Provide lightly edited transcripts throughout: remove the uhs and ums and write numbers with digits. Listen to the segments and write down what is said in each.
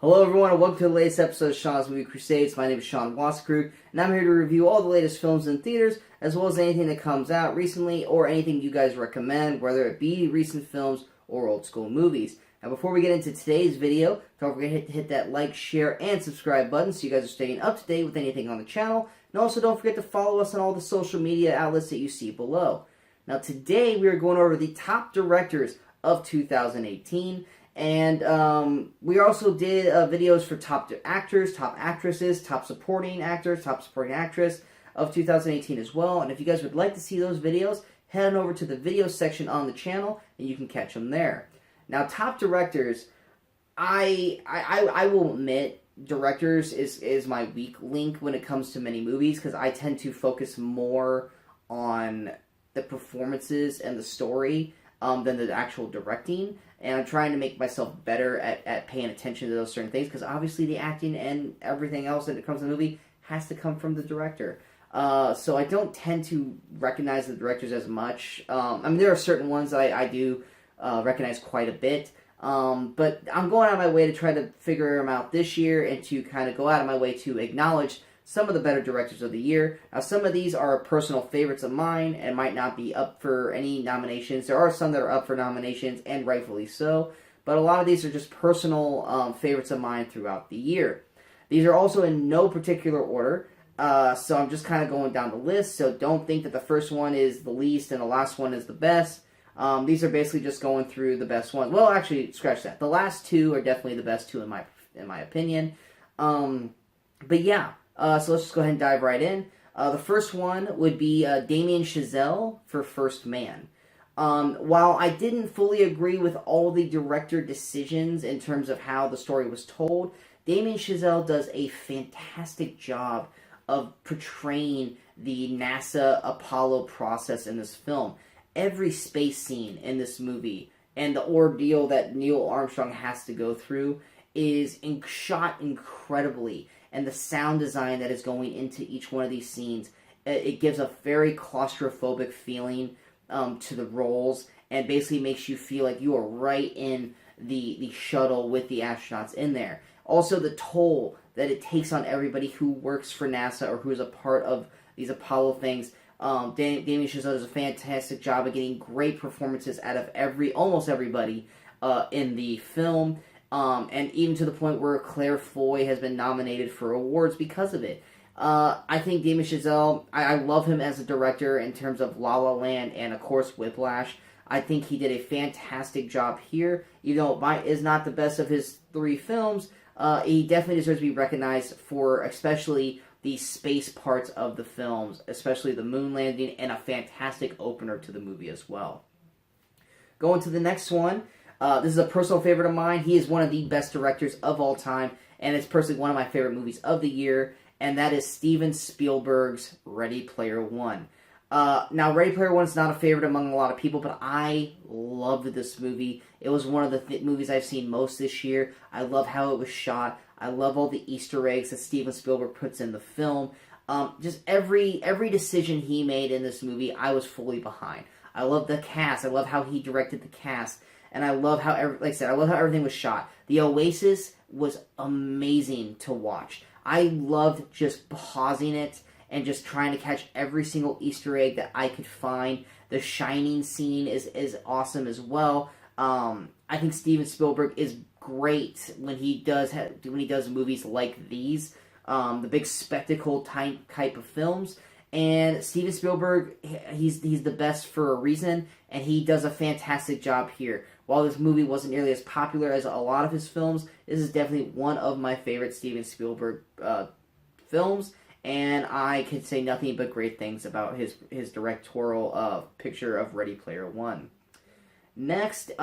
Hello everyone and welcome to the latest episode of Sean's Movie Crusades. My name is Sean Waskrug and I'm here to review all the latest films in theaters as well as anything that comes out recently or anything you guys recommend, whether it be recent films or old school movies. Now before we get into today's video, don't forget to hit that like, share, and subscribe button so you guys are staying up to date with anything on the channel. And also don't forget to follow us on all the social media outlets that you see below. Now today we are going over the top directors of 2018. And we also did videos for top actors, top actresses, top supporting actors, top supporting actress of 2018 as well. And if you guys would like to see those videos, head on over to the video section on the channel and you can catch them there. Now, top directors, I will admit, directors is my weak link when it comes to many movies because I tend to focus more on the performances and the story than the actual directing. And I'm trying to make myself better at paying attention to those certain things because obviously the acting and everything else that comes in the movie has to come from the director. So I don't tend to recognize the directors as much. I mean, there are certain ones that I do recognize quite a bit. But I'm going out of my way to try to figure them out this year and to kind of go out of my way to acknowledge some of the better directors of the year. Now, some of these are personal favorites of mine and might not be up for any nominations. There are some that are up for nominations, and rightfully so. But a lot of these are just personal favorites of mine throughout the year. These are also in no particular order. So I'm just kind of going down the list. So don't think that the first one is the least and the last one is the best. These are basically just going through the best ones. Well, actually, scratch that. The last two are definitely the best two in my opinion. But yeah. So let's just go ahead and dive right in. The first one would be Damien Chazelle for First Man. While I didn't fully agree with all the director decisions in terms of how the story was told, Damien Chazelle does a fantastic job of portraying the NASA Apollo process in this film. Every space scene in this movie and the ordeal that Neil Armstrong has to go through is shot incredibly. And the sound design that is going into each one of these scenes, it gives a very claustrophobic feeling to the roles and basically makes you feel like you are right in the shuttle with the astronauts in there. Also, the toll that it takes on everybody who works for NASA or who is a part of these Apollo things. Damien Chazelle does a fantastic job of getting great performances out of almost everybody in the film. And even to the point where Claire Foy has been nominated for awards because of it. I think Damien Chazelle, I love him as a director in terms of La La Land and, of course, Whiplash. I think he did a fantastic job here. Even though it is not the best of his three films, he definitely deserves to be recognized for especially the space parts of the films, especially the moon landing, and a fantastic opener to the movie as well. Going to the next one. This is a personal favorite of mine. He is one of the best directors of all time, and it's personally one of my favorite movies of the year, and that is Steven Spielberg's Ready Player One. Now, Ready Player One is not a favorite among a lot of people, but I loved this movie. It was one of the movies I've seen most this year. I love how it was shot. I love all the Easter eggs that Steven Spielberg puts in the film. Just every decision he made in this movie, I was fully behind. I love the cast. I love how he directed the cast. And I love how, like I said, I love how everything was shot. The Oasis was amazing to watch. I loved just pausing it and just trying to catch every single Easter egg that I could find. The Shining scene is awesome as well. I think Steven Spielberg is great when he does movies like these, the big spectacle type of films. And Steven Spielberg, he's the best for a reason, and he does a fantastic job here. While this movie wasn't nearly as popular as a lot of his films, this is definitely one of my favorite Steven Spielberg films, and I can say nothing but great things about his directorial picture of Ready Player One. Next,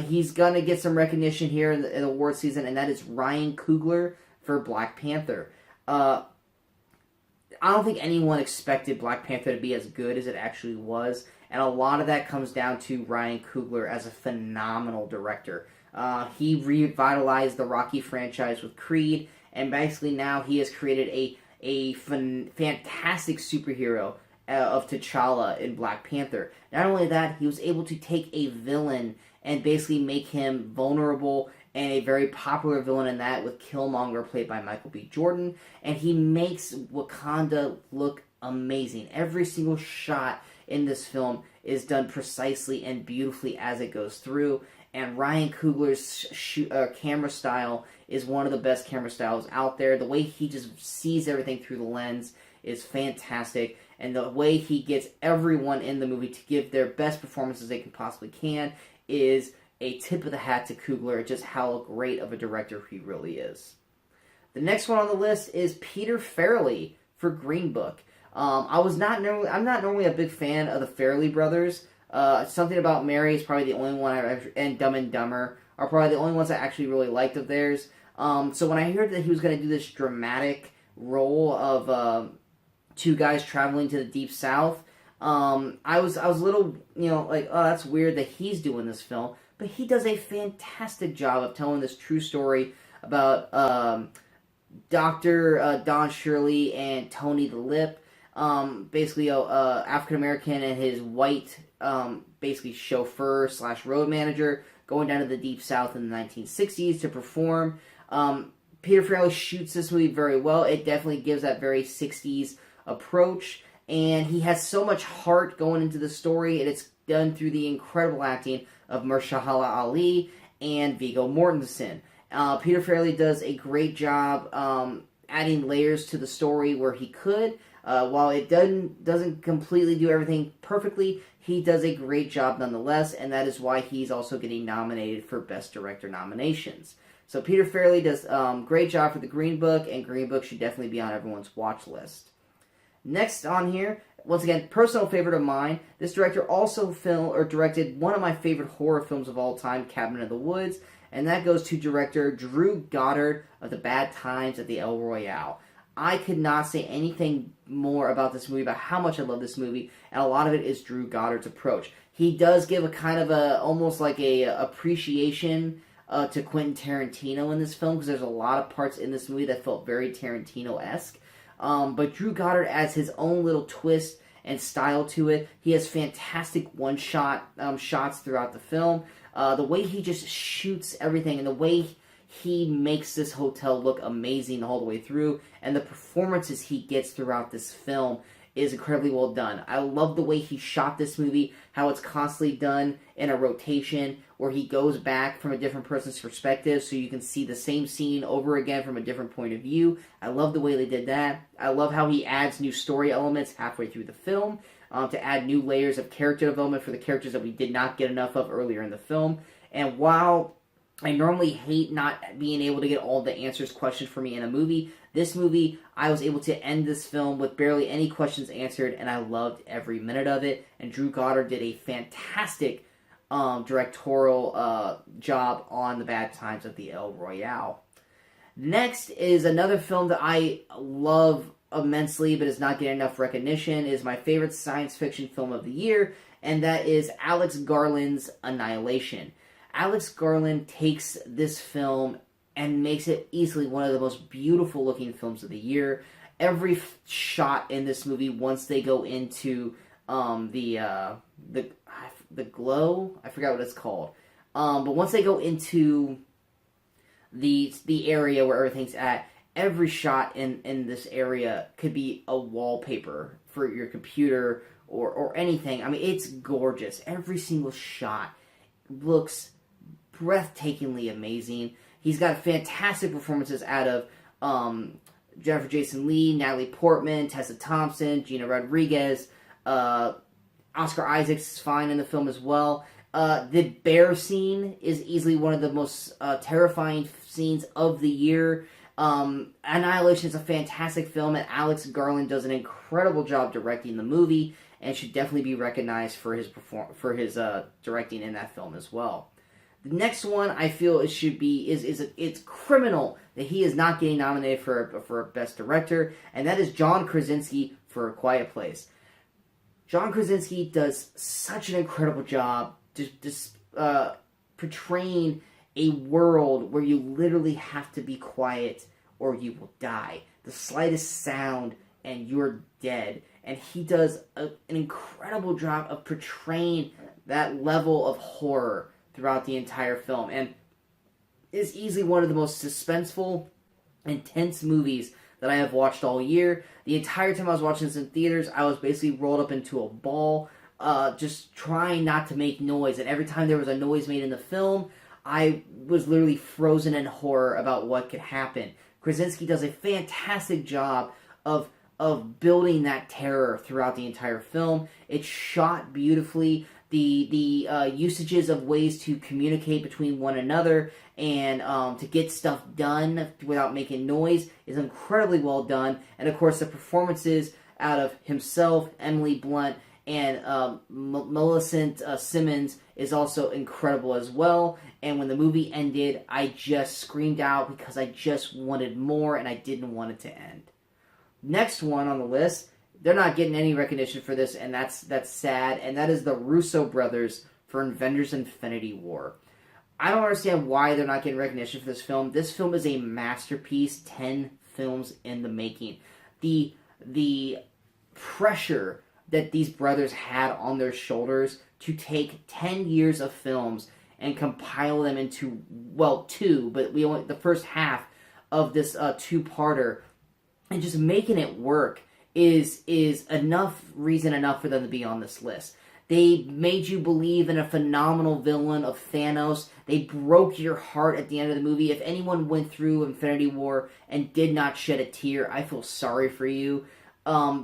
he's going to get some recognition here in the award season, and that is Ryan Coogler for Black Panther. I don't think anyone expected Black Panther to be as good as it actually was, and a lot of that comes down to Ryan Coogler as a phenomenal director. He revitalized the Rocky franchise with Creed, and basically now he has created a fantastic superhero of T'Challa in Black Panther. Not only that, he was able to take a villain and basically make him vulnerable and a very popular villain in that with Killmonger played by Michael B. Jordan, and he makes Wakanda look amazing. Every single shot in this film is done precisely and beautifully as it goes through, and Ryan Coogler's camera style is one of the best camera styles out there. The way he just sees everything through the lens is fantastic, and the way he gets everyone in the movie to give their best performances they can possibly can is a tip of the hat to Coogler, just how great of a director he really is. The next one on the list is Peter Farrelly for Green Book. I'm not normally a big fan of the Farrelly brothers. Something About Mary is probably the only one and Dumb and Dumber are probably the only ones I actually really liked of theirs. So when I heard that he was going to do this dramatic role of two guys traveling to the Deep South, I was a little, like, oh, that's weird that he's doing this film. But he does a fantastic job of telling this true story about Dr. Don Shirley and Tony the Lip, basically African American and his white, basically chauffeur / road manager going down to the Deep South in the 1960s to perform. Peter Farrelly shoots this movie very well. It definitely gives that very 60s approach, and he has so much heart going into the story, and it's done through the incredible acting of Mahershala Ali and Viggo Mortensen. Peter Farrelly does a great job adding layers to the story where he could. While it doesn't completely do everything perfectly, he does a great job nonetheless, and that is why he's also getting nominated for Best Director nominations. So Peter Farrelly does great job for the Green Book, and Green Book should definitely be on everyone's watch list. Next on here, once again, personal favorite of mine, this director also directed one of my favorite horror films of all time, Cabin in the Woods, and that goes to director Drew Goddard of The Bad Times at the El Royale. I could not say anything more about this movie, about how much I love this movie, and a lot of it is Drew Goddard's approach. He does give a kind of almost like a appreciation to Quentin Tarantino in this film, because there's a lot of parts in this movie that felt very Tarantino-esque. But Drew Goddard adds his own little twist and style to it. He has fantastic one-shot shots throughout the film. The way he just shoots everything, and the way he makes this hotel look amazing all the way through, and the performances he gets throughout this film is incredibly well done. I love the way he shot this movie, how it's constantly done in a rotation where he goes back from a different person's perspective so you can see the same scene over again from a different point of view. I love the way they did that. I love how he adds new story elements halfway through the film to add new layers of character development for the characters that we did not get enough of earlier in the film. And while I normally hate not being able to get all the answers questioned for me in a movie, this movie, I was able to end this film with barely any questions answered, and I loved every minute of it. And Drew Goddard did a fantastic directorial job on The Bad Times at the El Royale. Next is another film that I love immensely, but is not getting enough recognition, is my favorite science fiction film of the year, and that is Alex Garland's Annihilation. Alex Garland takes this film and makes it easily one of the most beautiful looking films of the year. Every shot in this movie, once they go into the glow, I forgot what it's called, but once they go into the area where everything's at, every shot in this area could be a wallpaper for your computer or anything. I mean, it's gorgeous. Every single shot looks breathtakingly amazing. He's got fantastic performances out of Jennifer Jason Leigh, Natalie Portman, Tessa Thompson, Gina Rodriguez. Oscar Isaacs is fine in the film as well. The bear scene is easily one of the most terrifying scenes of the year. Annihilation is a fantastic film, and Alex Garland does an incredible job directing the movie, and should definitely be recognized for his directing in that film as well. The next one I feel it's criminal that he is not getting nominated for Best Director, and that is John Krasinski for A Quiet Place. John Krasinski does such an incredible job just portraying a world where you literally have to be quiet or you will die. The slightest sound and you're dead. And he does an incredible job of portraying that level of horror throughout the entire film. And is easily one of the most suspenseful, intense movies that I have watched all year. The entire time I was watching this in theaters, I was basically rolled up into a ball, just trying not to make noise. And every time there was a noise made in the film, I was literally frozen in horror about what could happen. Krasinski does a fantastic job of building that terror throughout the entire film. It's shot beautifully. The usages of ways to communicate between one another and to get stuff done without making noise is incredibly well done. And of course, the performances out of himself, Emily Blunt, and Millicent Simmons is also incredible as well. And when the movie ended, I just screamed out because I just wanted more and I didn't want it to end. Next one on the list, they're not getting any recognition for this, and that's sad, and that is the Russo Brothers for Avengers Infinity War. I don't understand why they're not getting recognition for this film. This film is a masterpiece, 10 films in the making. The pressure that these brothers had on their shoulders to take 10 years of films and compile them into, well, two, but the first half of this two-parter, and just making it work is reason enough for them to be on this list. They made you believe in a phenomenal villain of Thanos. They broke your heart at the end of the movie. If anyone went through Infinity War and did not shed a tear, I feel sorry for you.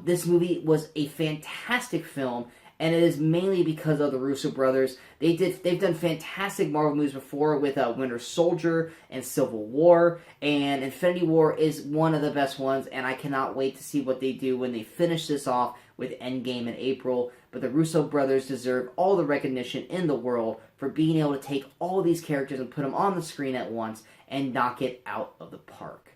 This movie was a fantastic film, and it is mainly because of the Russo brothers. They've done fantastic Marvel movies before with Winter Soldier and Civil War, and Infinity War is one of the best ones, and I cannot wait to see what they do when they finish this off with Endgame in April. But the Russo brothers deserve all the recognition in the world for being able to take all these characters and put them on the screen at once and knock it out of the park.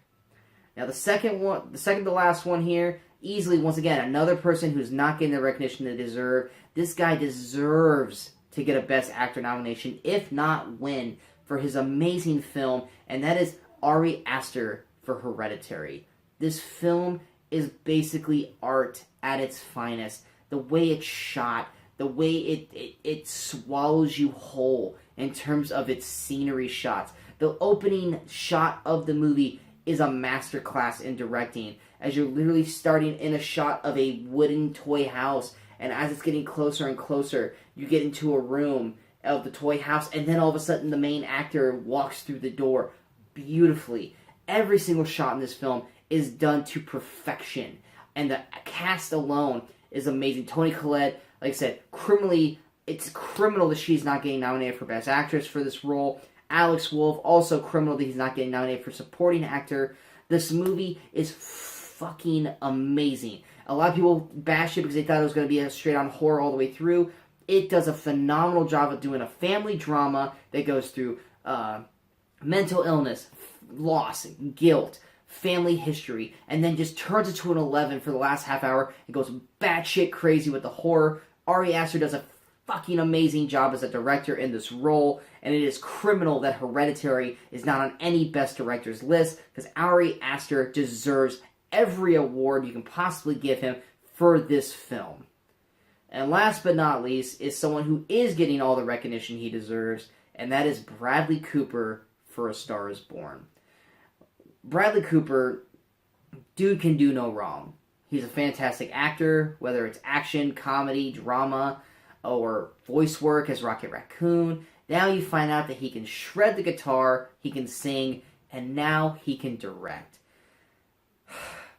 Now the second to last one here, easily, once again, another person who's not getting the recognition they deserve. This guy deserves to get a Best Actor nomination, if not win, for his amazing film, and that is Ari Aster for Hereditary. This film is basically art at its finest. The way it's shot, the way it swallows you whole in terms of its scenery shots. The opening shot of the movie is a masterclass in directing, as you're literally starting in a shot of a wooden toy house, and as it's getting closer and closer, you get into a room of the toy house, and then all of a sudden the main actor walks through the door beautifully. Every single shot in this film is done to perfection, and the cast alone is amazing. Toni Collette, like I said, it's criminal that she's not getting nominated for Best Actress for this role. Alex Wolff, also criminal that he's not getting nominated for Supporting Actor. This movie is fucking amazing. A lot of people bash it because they thought it was going to be a straight-on horror all the way through. It does a phenomenal job of doing a family drama that goes through mental illness, loss, guilt, family history, and then just turns it to an 11 for the last half hour. It goes batshit crazy with the horror. Ari Aster does a fucking amazing job as a director in this role, and it is criminal that Hereditary is not on any Best Directors list, because Ari Aster deserves every award you can possibly give him for this film. And last but not least is someone who is getting all the recognition he deserves, and that is Bradley Cooper for A Star is Born. Bradley Cooper, dude can do no wrong. He's a fantastic actor, whether it's action, comedy, drama, or voice work as Rocket Raccoon. Now you find out that he can shred the guitar, he can sing, and now he can direct.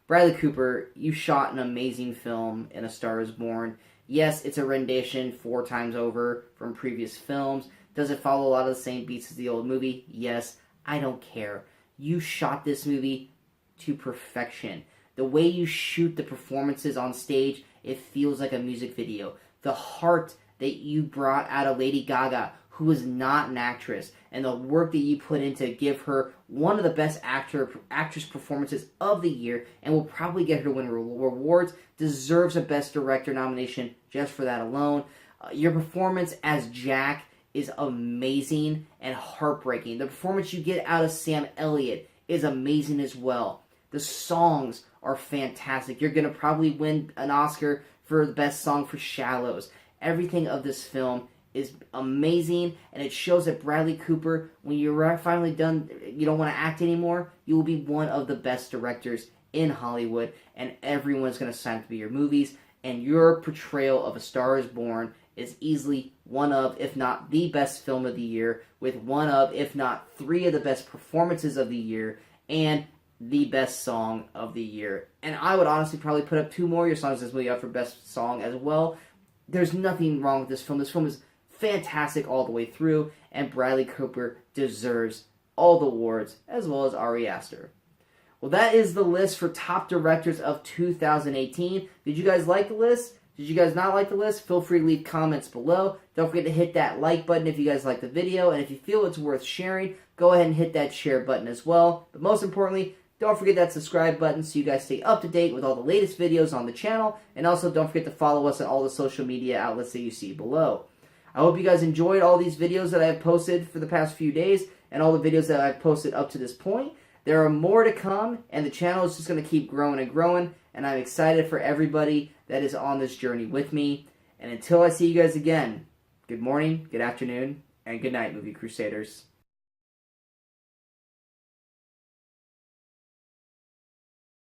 Bradley Cooper, you shot an amazing film in A Star is Born. Yes, it's a rendition 4 times over from previous films. Does it follow a lot of the same beats as the old movie? Yes. I don't care. You shot this movie to perfection. The way you shoot the performances on stage, it feels like a music video. The heart that you brought out of Lady Gaga, who is not an actress, and the work that you put in to give her one of the best actress performances of the year, and will probably get her to win rewards, deserves a Best Director nomination just for that alone. Your performance as Jack is amazing and heartbreaking. The performance you get out of Sam Elliott is amazing as well. The songs are fantastic. You're going to probably win an Oscar for the best song for Shallows. Everything of this film is amazing, and it shows that Bradley Cooper, when you're finally done, you don't want to act anymore, you will be one of the best directors in Hollywood, and everyone's going to sign up to be your movies, and your portrayal of A Star is Born is easily one of, if not the best film of the year, with one of, if not three of the best performances of the year, and the best song of the year. And I would honestly probably put up two more of your songs this movie up for best song as well. There's nothing wrong with this film. This film is fantastic all the way through, and Bradley Cooper deserves all the awards, as well as Ari Aster. Well, that is the list for top directors of 2018. Did you guys like the list? Did you guys not like the list? Feel free to leave comments below. Don't forget to hit that like button if you guys like the video, and if you feel it's worth sharing, go ahead and hit that share button as well. But most importantly, don't forget that subscribe button so you guys stay up to date with all the latest videos on the channel, and also don't forget to follow us on all the social media outlets that you see below. I hope you guys enjoyed all these videos that I have posted for the past few days, and all the videos that I've posted up to this point. There are more to come, and the channel is just going to keep growing and growing, and I'm excited for everybody that is on this journey with me. And until I see you guys again, good morning, good afternoon, and good night, Movie Crusaders.